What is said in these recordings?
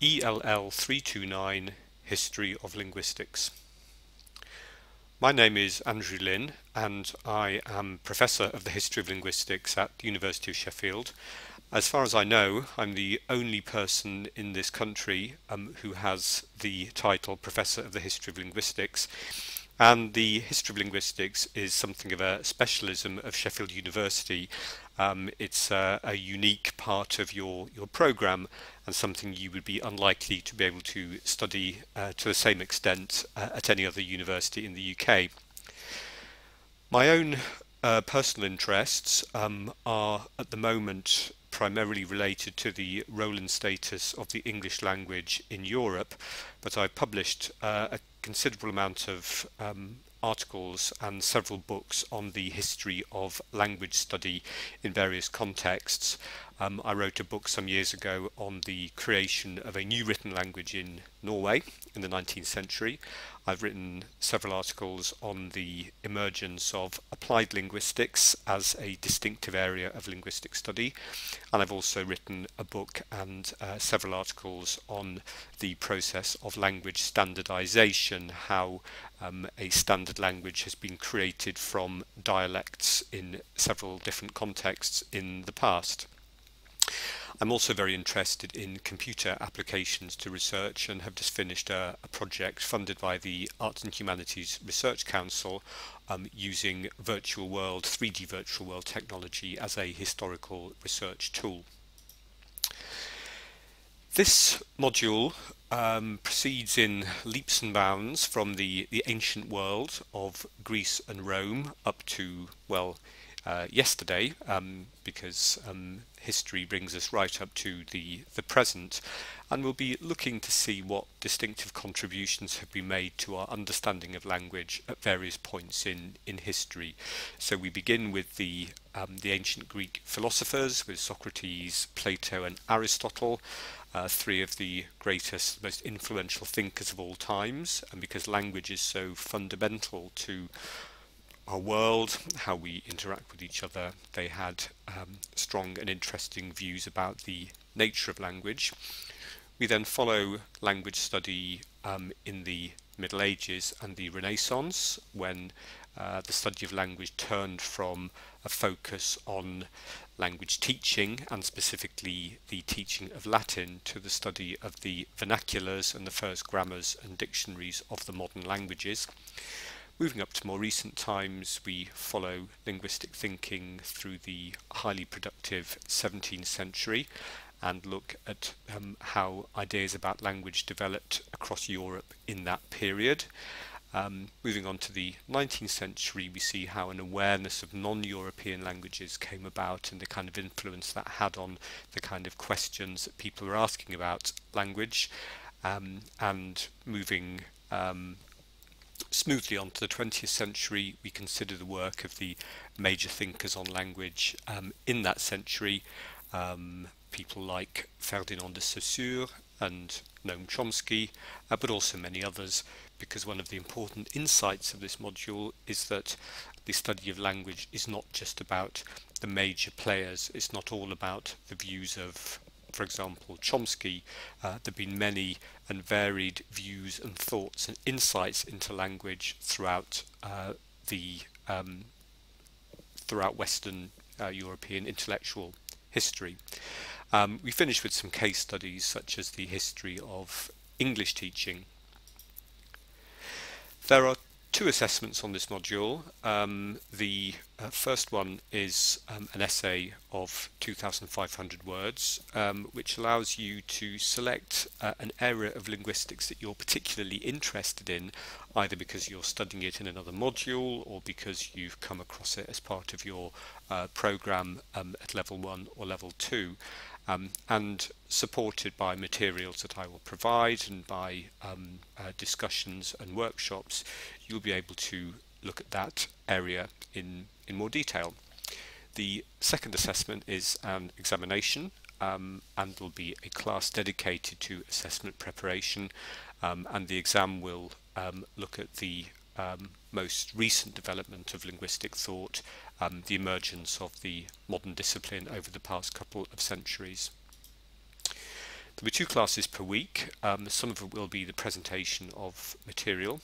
ELL329 History of Linguistics. My name is Andrew Linn and I am Professor of the History of Linguistics at the University of Sheffield. As far as I know, I'm the only person in this country who has the title Professor of the History of Linguistics, and the History of Linguistics is something of a specialism of Sheffield University. It's a unique part of your programme and something you would be unlikely to be able to study to the same extent at any other university in the UK. My own personal interests are at the moment primarily related to the role and status of the English language in Europe, but I've published a considerable amount of articles and several books on the history of language study in various contexts. I wrote a book some years ago on the creation of a new written language in Norway in the 19th century. I've written several articles on the emergence of applied linguistics as a distinctive area of linguistic study, and I've also written a book and several articles on the process of language standardization, how a standard language has been created from dialects in several different contexts in the past. I'm also very interested in computer applications to research and have just finished a project funded by the Arts and Humanities Research Council using 3D virtual world technology as a historical research tool. This module proceeds in leaps and bounds from the ancient world of Greece and Rome up to, well, yesterday, because history brings us right up to the present, and we'll be looking to see what distinctive contributions have been made to our understanding of language at various points in history. So we begin with the ancient Greek philosophers, with Socrates, Plato and Aristotle, three of the greatest, most influential thinkers of all times, and because language is so fundamental to our world, how we interact with each other, they had strong and interesting views about the nature of language. We then follow language study in the Middle Ages and the Renaissance, when the study of language turned from a focus on language teaching, and specifically the teaching of Latin, to the study of the vernaculars and the first grammars and dictionaries of the modern languages. Moving up to more recent times, we follow linguistic thinking through the highly productive 17th century and look at how ideas about language developed across Europe in that period. Moving on to the 19th century, we see how an awareness of non-European languages came about and the kind of influence that had on the kind of questions that people were asking about language, and moving smoothly on to the 20th century, we consider the work of the major thinkers on language in that century, people like Ferdinand de Saussure and Noam Chomsky, but also many others, because one of the important insights of this module is that the study of language is not just about the major players. It's not all about the views of, for example, Chomsky. There have been many and varied views and thoughts and insights into language throughout throughout Western European intellectual history. We finish with some case studies, such as the history of English teaching. There are two assessments on this module. The first one is an essay of 2,500 words, which allows you to select an area of linguistics that you're particularly interested in, either because you're studying it in another module or because you've come across it as part of your program at level 1 or level 2. And supported by materials that I will provide and by discussions and workshops, you'll be able to look at that area in more detail. The second assessment is an examination, and there'll be a class dedicated to assessment preparation, and the exam will look at the most recent development of linguistic thought, the emergence of the modern discipline over the past couple of centuries. There'll be 2 classes per week. Some of it will be the presentation of material,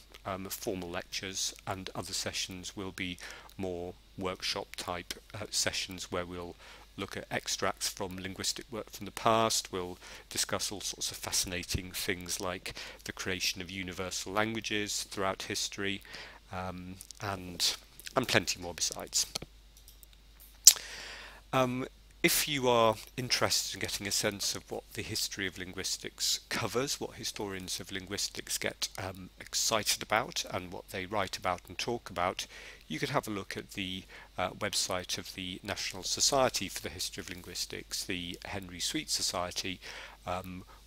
formal lectures, and other sessions will be more workshop type sessions where we'll look at extracts from linguistic work from the past. We'll discuss all sorts of fascinating things like the creation of universal languages throughout history, and plenty more besides. If you are interested in getting a sense of what the history of linguistics covers, what historians of linguistics get excited about and what they write about and talk about, you could have a look at the website of the National Society for the History of Linguistics, the Henry Sweet Society,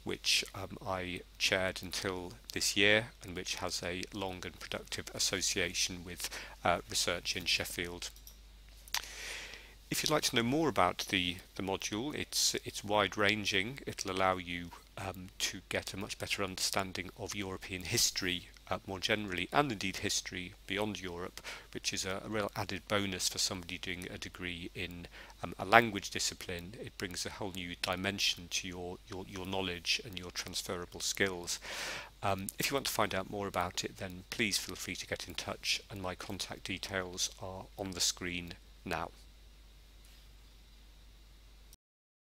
which I chaired until this year and which has a long and productive association with research in Sheffield. If you'd like to know more about the module, it's wide-ranging. It'll allow you to get a much better understanding of European history more generally, and indeed history beyond Europe, which is a real added bonus for somebody doing a degree in a language discipline. It brings a whole new dimension to your knowledge and your transferable skills. If you want to find out more about it, then please feel free to get in touch, and my contact details are on the screen now.